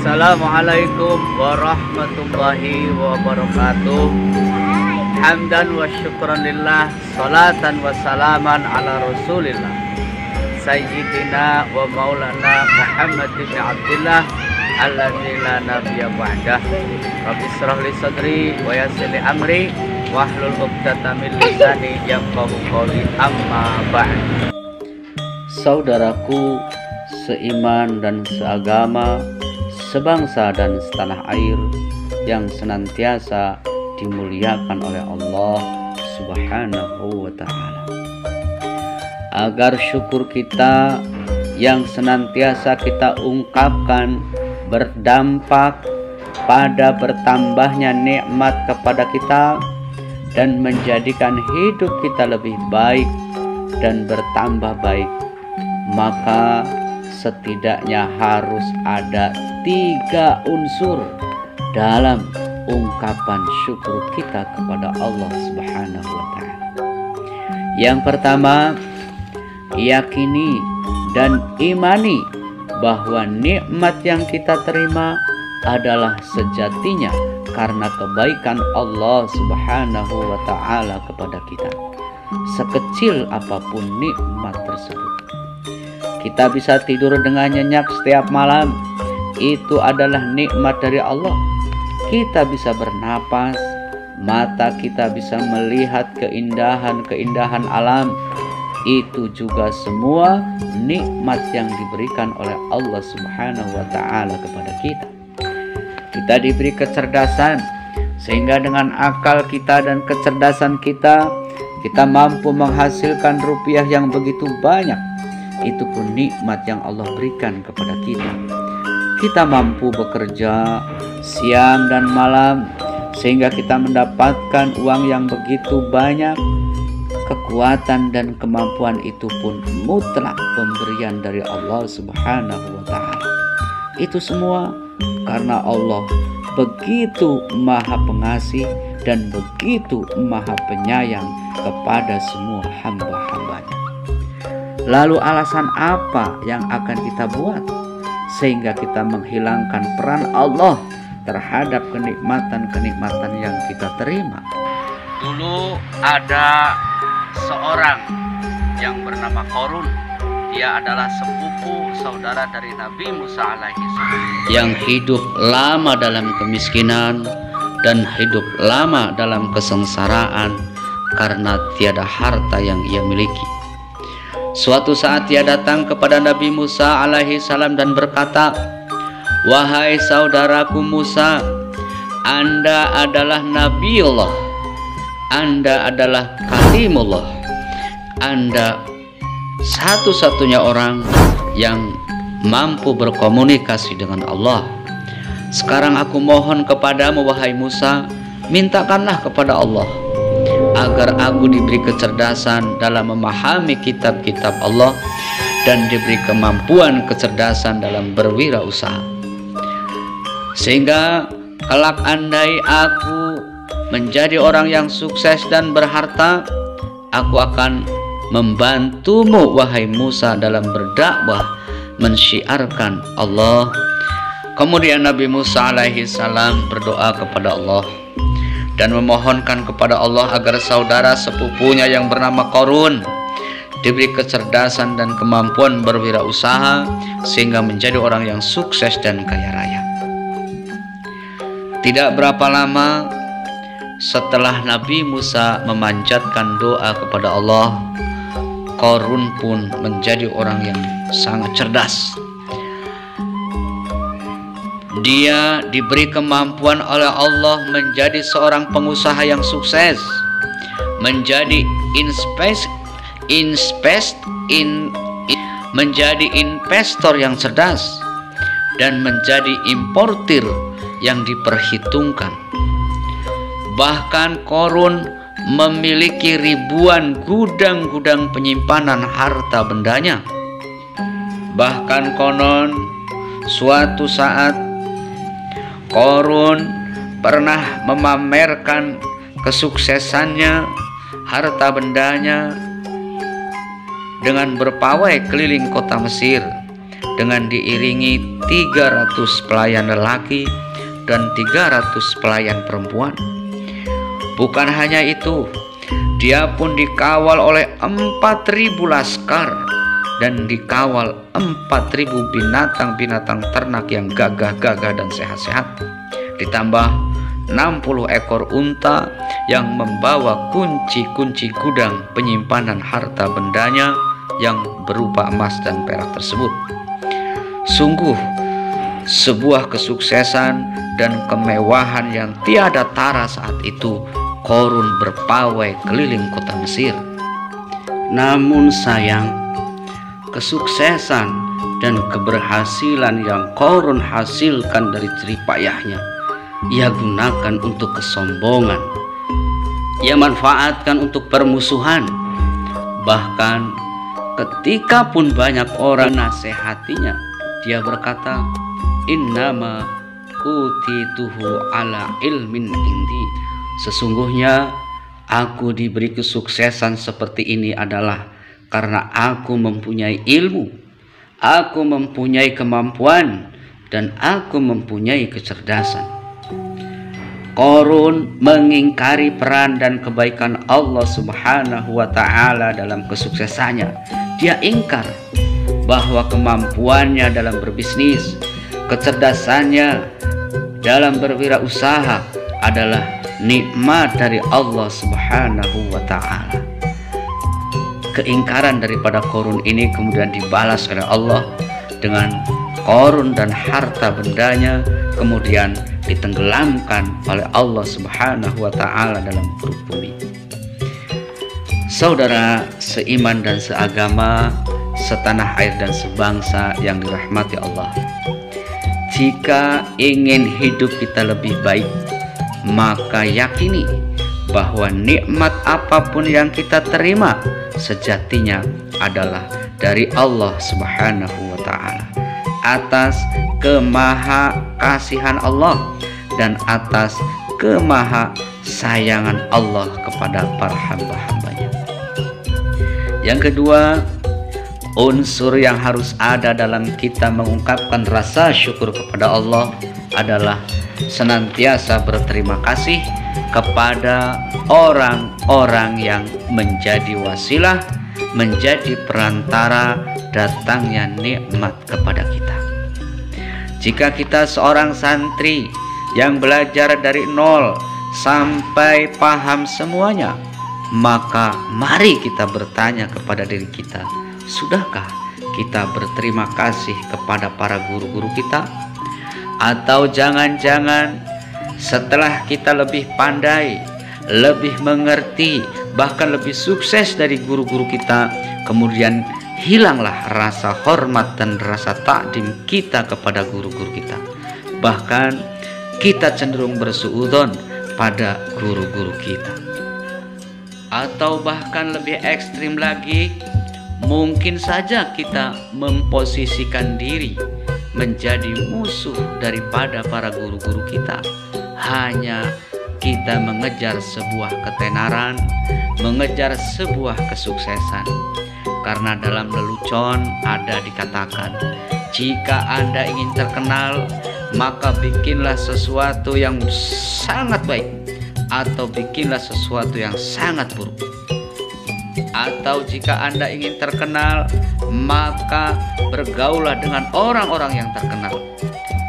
Assalamualaikum warahmatullahi wabarakatuh. Hamdan wa syukran lillah, salatan wa salaman ala rasulillah Sayyidina wa maulana Muhammad bin Abdillah alladzi la nabiyya ba'dah. Rabbi israh li sadri wa yassir li amri wahlul 'uqdatam min lisani yafqahu qawli, amma ba'd. Saudaraku seiman dan seagama, sebangsa dan setanah air yang senantiasa dimuliakan oleh Allah Subhanahu wa ta'ala, agar syukur kita yang senantiasa kita ungkapkan berdampak pada bertambahnya nikmat kepada kita dan menjadikan hidup kita lebih baik dan bertambah baik, maka setidaknya harus ada 3 unsur dalam ungkapan syukur kita kepada Allah Subhanahu wa ta'ala. Yang pertama, yakini dan imani bahwa nikmat yang kita terima adalah sejatinya karena kebaikan Allah Subhanahu wa ta'ala kepada kita, sekecil apapun nikmat tersebut. Kita bisa tidur dengan nyenyak setiap malam, itu adalah nikmat dari Allah. Kita bisa bernapas, mata kita bisa melihat keindahan-keindahan alam, itu juga semua nikmat yang diberikan oleh Allah Subhanahu wa ta'ala kepada kita. Kita diberi kecerdasan, sehingga dengan akal kita dan kecerdasan kita mampu menghasilkan rupiah yang begitu banyak. Itu pun nikmat yang Allah berikan kepada kita. Kita mampu bekerja siang dan malam sehingga kita mendapatkan uang yang begitu banyak. Kekuatan dan kemampuan itu pun mutlak pemberian dari Allah Subhanahu wa ta'ala. Itu semua karena Allah begitu maha pengasih dan begitu maha penyayang kepada semua hamba-hambanya. Lalu alasan apa yang akan kita buat sehingga kita menghilangkan peran Allah terhadap kenikmatan-kenikmatan yang kita terima? Dulu ada seorang yang bernama Qarun. Dia adalah sepupu saudara dari Nabi Musa alaihi salam, yang hidup lama dalam kemiskinan dan hidup lama dalam kesengsaraan karena tiada harta yang ia miliki. Suatu saat dia datang kepada Nabi Musa alaihi salam dan berkata, "Wahai saudaraku Musa, Anda adalah Nabiullah, Anda adalah Kalimullah, Anda satu-satunya orang yang mampu berkomunikasi dengan Allah. Sekarang aku mohon kepadamu wahai Musa, mintakanlah kepada Allah agar aku diberi kecerdasan dalam memahami kitab-kitab Allah dan diberi kemampuan kecerdasan dalam berwirausaha, sehingga kelak andai aku menjadi orang yang sukses dan berharta, aku akan membantumu wahai Musa dalam berdakwah mensyiarkan Allah." Kemudian Nabi Musa alaihi salam berdoa kepada Allah dan memohonkan kepada Allah agar saudara sepupunya yang bernama Qarun diberi kecerdasan dan kemampuan berwirausaha sehingga menjadi orang yang sukses dan kaya raya. Tidak berapa lama setelah Nabi Musa memanjatkan doa kepada Allah, Qarun pun menjadi orang yang sangat cerdas. Dia diberi kemampuan oleh Allah menjadi seorang pengusaha yang sukses, menjadi menjadi investor yang cerdas, dan menjadi importir yang diperhitungkan. Bahkan Qarun memiliki ribuan gudang-gudang penyimpanan harta bendanya. Bahkan konon suatu saat Qarun pernah memamerkan kesuksesannya, harta bendanya dengan berpawai keliling kota Mesir dengan diiringi 300 pelayan lelaki dan 300 pelayan perempuan. Bukan hanya itu, dia pun dikawal oleh 4.000 laskar dan dikawal 4.000 binatang-binatang ternak yang gagah-gagah dan sehat-sehat, ditambah 60 ekor unta yang membawa kunci-kunci gudang penyimpanan harta bendanya yang berupa emas dan perak tersebut. Sungguh sebuah kesuksesan dan kemewahan yang tiada tara saat itu Qarun berpawai keliling kota Mesir. Namun sayang, kesuksesan dan keberhasilan yang Qarun hasilkan dari jerih payahnya ia gunakan untuk kesombongan. Ia manfaatkan untuk permusuhan. Bahkan ketika pun banyak orang nasihatinya, dia berkata, innama utituhu ala ilmin indi. Sesungguhnya aku diberi kesuksesan seperti ini adalah karena aku mempunyai ilmu, aku mempunyai kemampuan, dan aku mempunyai kecerdasan. Qarun mengingkari peran dan kebaikan Allah Subhanahu wa ta'ala dalam kesuksesannya. Dia ingkar bahwa kemampuannya dalam berbisnis, kecerdasannya dalam berwirausaha adalah nikmat dari Allah Subhanahu wa ta'ala. Keingkaran daripada Qarun ini kemudian dibalas oleh Allah dengan Qarun dan harta bendanya kemudian ditenggelamkan oleh Allah Subhanahu wa ta'ala dalam perut bumi. Saudara seiman dan seagama, setanah air dan sebangsa yang dirahmati Allah, jika ingin hidup kita lebih baik, maka yakini bahwa nikmat apapun yang kita terima sejatinya adalah dari Allah Subhanahu wa ta'ala, atas kemahakasihan Allah dan atas kemahasayangan Allah kepada para hamba-hambanya. Yang kedua, unsur yang harus ada dalam kita mengungkapkan rasa syukur kepada Allah adalah senantiasa berterima kasih kepada orang-orang yang menjadi wasilah, menjadi perantara datangnya nikmat kepada kita. Jika kita seorang santri yang belajar dari nol sampai paham semuanya, maka mari kita bertanya kepada diri kita, sudahkah kita berterima kasih kepada para guru-guru kita? Atau jangan-jangan setelah kita lebih pandai, lebih mengerti, bahkan lebih sukses dari guru-guru kita, kemudian hilanglah rasa hormat dan rasa takdim kita kepada guru-guru kita. Bahkan kita cenderung bersuudzon pada guru-guru kita. Atau bahkan lebih ekstrim lagi, mungkin saja kita memposisikan diri menjadi musuh daripada para guru-guru kita. Hanya kita mengejar sebuah ketenaran, mengejar sebuah kesuksesan. Karena dalam lelucon ada dikatakan, jika Anda ingin terkenal, maka bikinlah sesuatu yang sangat baik, atau bikinlah sesuatu yang sangat buruk. Atau jika Anda ingin terkenal, maka bergaullah dengan orang-orang yang terkenal.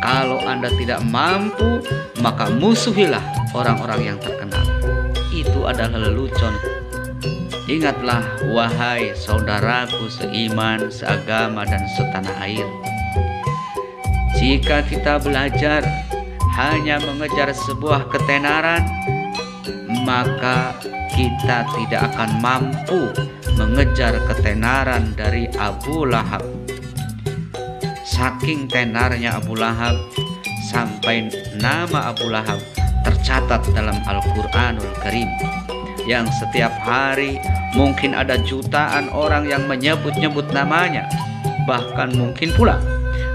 Kalau Anda tidak mampu, maka musuhilah orang-orang yang terkenal. Itu adalah lelucon. Ingatlah wahai saudaraku seiman, seagama dan setanah air, jika kita belajar hanya mengejar sebuah ketenaran, maka kita tidak akan mampu mengejar ketenaran dari Abu Lahab. Saking tenarnya Abu Lahab, sampai nama Abu Lahab tercatat dalam Al-Quranul Karim, yang setiap hari mungkin ada jutaan orang yang menyebut-nyebut namanya. Bahkan mungkin pula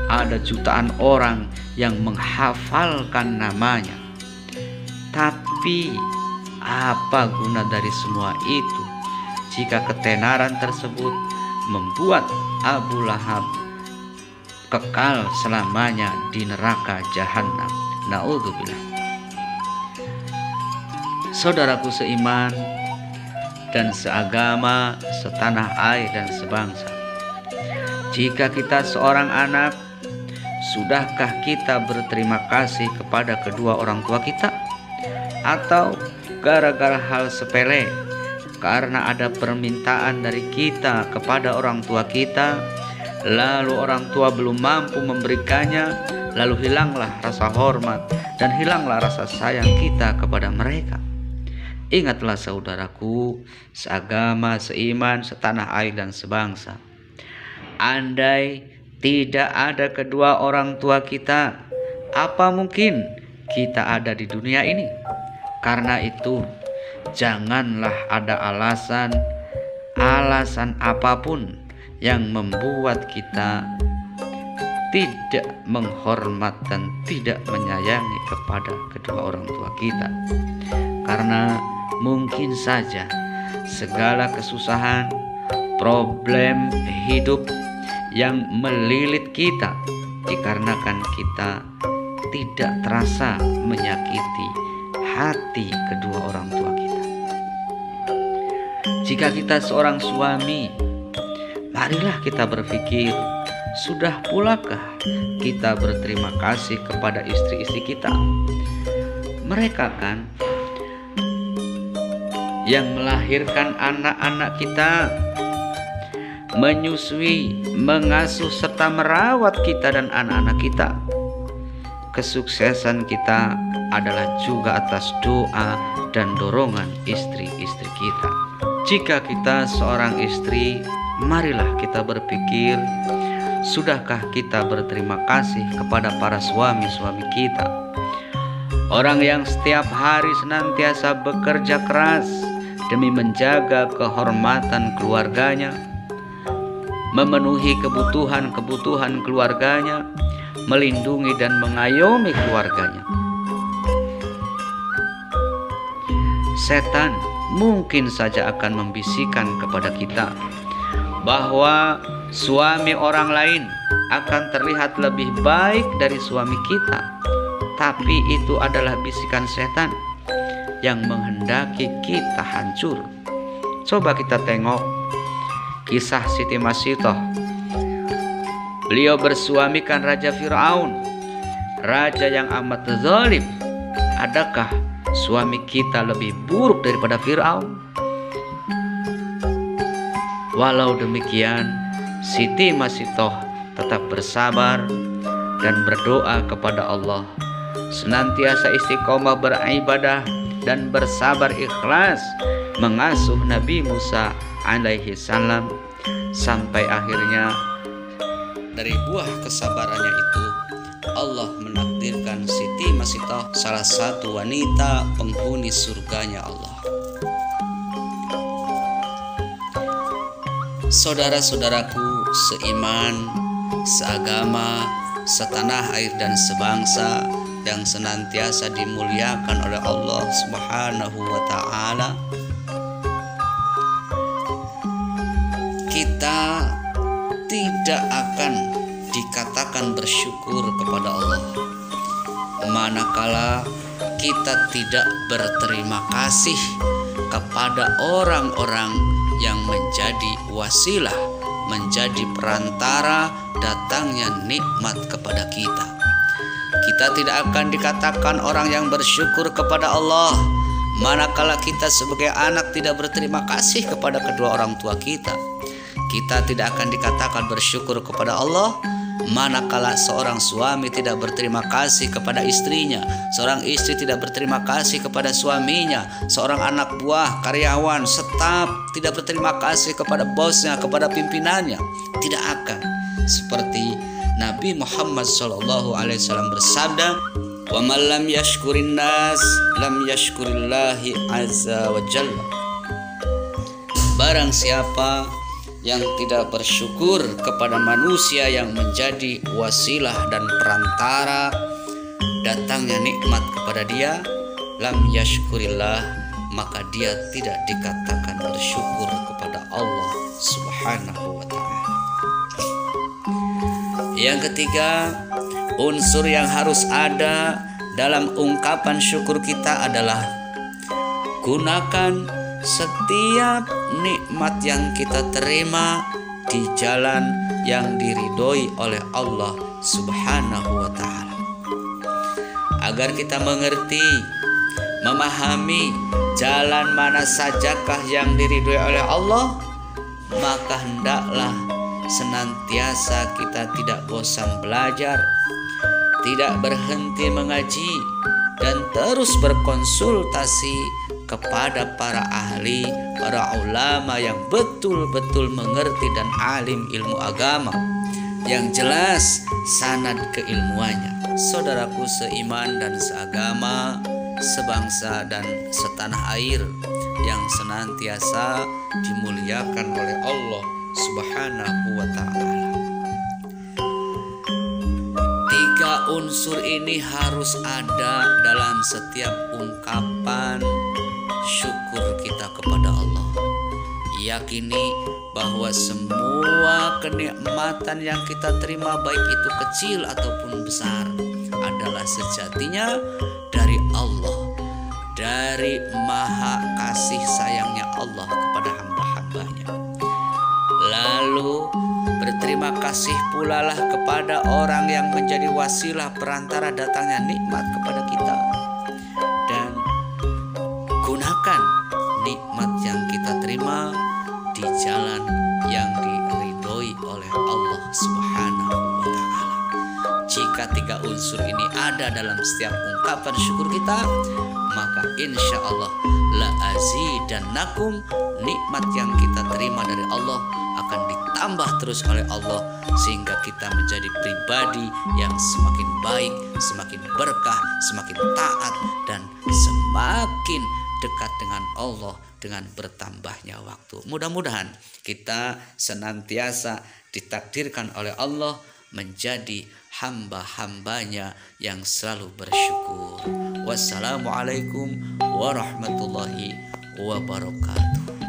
ada jutaan orang yang menghafalkan namanya. Tapi apa guna dari semua itu jika ketenaran tersebut membuat Abu Lahab kekal selamanya di neraka jahanam. Naudzubillah. Saudaraku seiman dan seagama, setanah air dan sebangsa, jika kita seorang anak, sudahkah kita berterima kasih kepada kedua orang tua kita? Atau gara-gara hal sepele, karena ada permintaan dari kita kepada orang tua kita, lalu orang tua belum mampu memberikannya, lalu hilanglah rasa hormat dan hilanglah rasa sayang kita kepada mereka. Ingatlah saudaraku, seagama, seiman, setanah air dan sebangsa, andai tidak ada kedua orang tua kita, apa mungkin kita ada di dunia ini? Karena itu, janganlah ada alasan apapun yang membuat kita tidak menghormat dan tidak menyayangi kepada kedua orang tua kita. Karena mungkin saja segala kesusahan, problem hidup yang melilit kita dikarenakan kita tidak terasa menyakiti hati kedua orang tua kita. Jika kita seorang suami, marilah kita berpikir, sudah pulakah kita berterima kasih kepada istri-istri kita? Mereka kan yang melahirkan anak-anak kita, menyusui, mengasuh serta merawat kita dan anak-anak kita. Kesuksesan kita adalah juga atas doa dan dorongan istri-istri kita. Jika kita seorang istri, marilah kita berpikir, sudahkah kita berterima kasih kepada para suami-suami kita? Orang yang setiap hari senantiasa bekerja keras demi menjaga kehormatan keluarganya, memenuhi kebutuhan-kebutuhan keluarganya, melindungi dan mengayomi keluarganya. Setan mungkin saja akan membisikkan kepada kita bahwa suami orang lain akan terlihat lebih baik dari suami kita. Tapi itu adalah bisikan setan yang menghendaki kita hancur. Coba kita tengok kisah Siti Masitoh. Beliau bersuamikan Raja Fir'aun, raja yang amat zalim. Adakah suami kita lebih buruk daripada Fir'aun? Walau demikian, Siti Masitoh tetap bersabar dan berdoa kepada Allah, senantiasa istiqomah beribadah dan bersabar ikhlas mengasuh Nabi Musa alaihi salam, sampai akhirnya dari buah kesabarannya itu Allah menakdirkan Siti Masitoh salah satu wanita penghuni surganya Allah. Saudara-saudaraku seiman, seagama, setanah air dan sebangsa yang senantiasa dimuliakan oleh Allah Subhanahu wa ta'ala, kita tidak akan dikatakan bersyukur kepada Allah manakala kita tidak berterima kasih kepada orang-orang yang menjadi wasilah, menjadi perantara datangnya nikmat kepada kita. Kita tidak akan dikatakan orang yang bersyukur kepada Allah manakala kita sebagai anak tidak berterima kasih kepada kedua orang tua kita. Kita tidak akan dikatakan bersyukur kepada Allah manakala seorang suami tidak berterima kasih kepada istrinya, seorang istri tidak berterima kasih kepada suaminya, seorang anak buah, karyawan, staf tidak berterima kasih kepada bosnya, kepada pimpinannya. Tidak akan. Seperti Nabi Muhammad SAW bersabda, "Wa man lam yashkurin nas lam yashkurillahi azza wa jalla." Barang siapa yang tidak bersyukur kepada manusia yang menjadi wasilah dan perantara datangnya nikmat kepada dia, lam yashkurillah, maka dia tidak dikatakan bersyukur kepada Allah Subhanahu wa ta'ala. Yang ketiga, unsur yang harus ada dalam ungkapan syukur kita adalah gunakan setiap nikmat yang kita terima di jalan yang diridhoi oleh Allah Subhanahu wa ta'ala. Agar kita mengerti, memahami jalan mana sajakah yang diridhoi oleh Allah, maka hendaklah senantiasa kita tidak bosan belajar, tidak berhenti mengaji, dan terus berkonsultasi kepada para ahli, para ulama yang betul-betul mengerti dan alim ilmu agama, yang jelas sanad keilmuannya. Saudaraku seiman dan seagama, sebangsa dan setanah air yang senantiasa dimuliakan oleh Allah Subhanahu wa ta'ala. Tiga unsur ini harus ada dalam setiap ungkapan syukur kita kepada Allah. Yakini bahwa semua kenikmatan yang kita terima, baik itu kecil ataupun besar, adalah sejatinya dari Allah, dari maha kasih sayangnya Allah kepada hamba-hambanya. Lalu berterima kasih pula lah kepada orang yang menjadi wasilah perantara datangnya nikmat kepada kita, dan gunakan nikmat yang kita terima di jalan yang diridhoi oleh Allah Subhanahu wa ta'ala. Jika tiga unsur ini ada dalam setiap ungkapan syukur kita, maka insya Allah la azidannakum, nikmat yang kita terima dari Allah akan ditambah terus oleh Allah, sehingga kita menjadi pribadi yang semakin baik, semakin berkah, semakin taat, dan semakin dekat dengan Allah dengan bertambahnya waktu. Mudah-mudahan kita senantiasa ditakdirkan oleh Allah menjadi hamba-hambanya yang selalu bersyukur. Wassalamualaikum warahmatullahi wabarakatuh.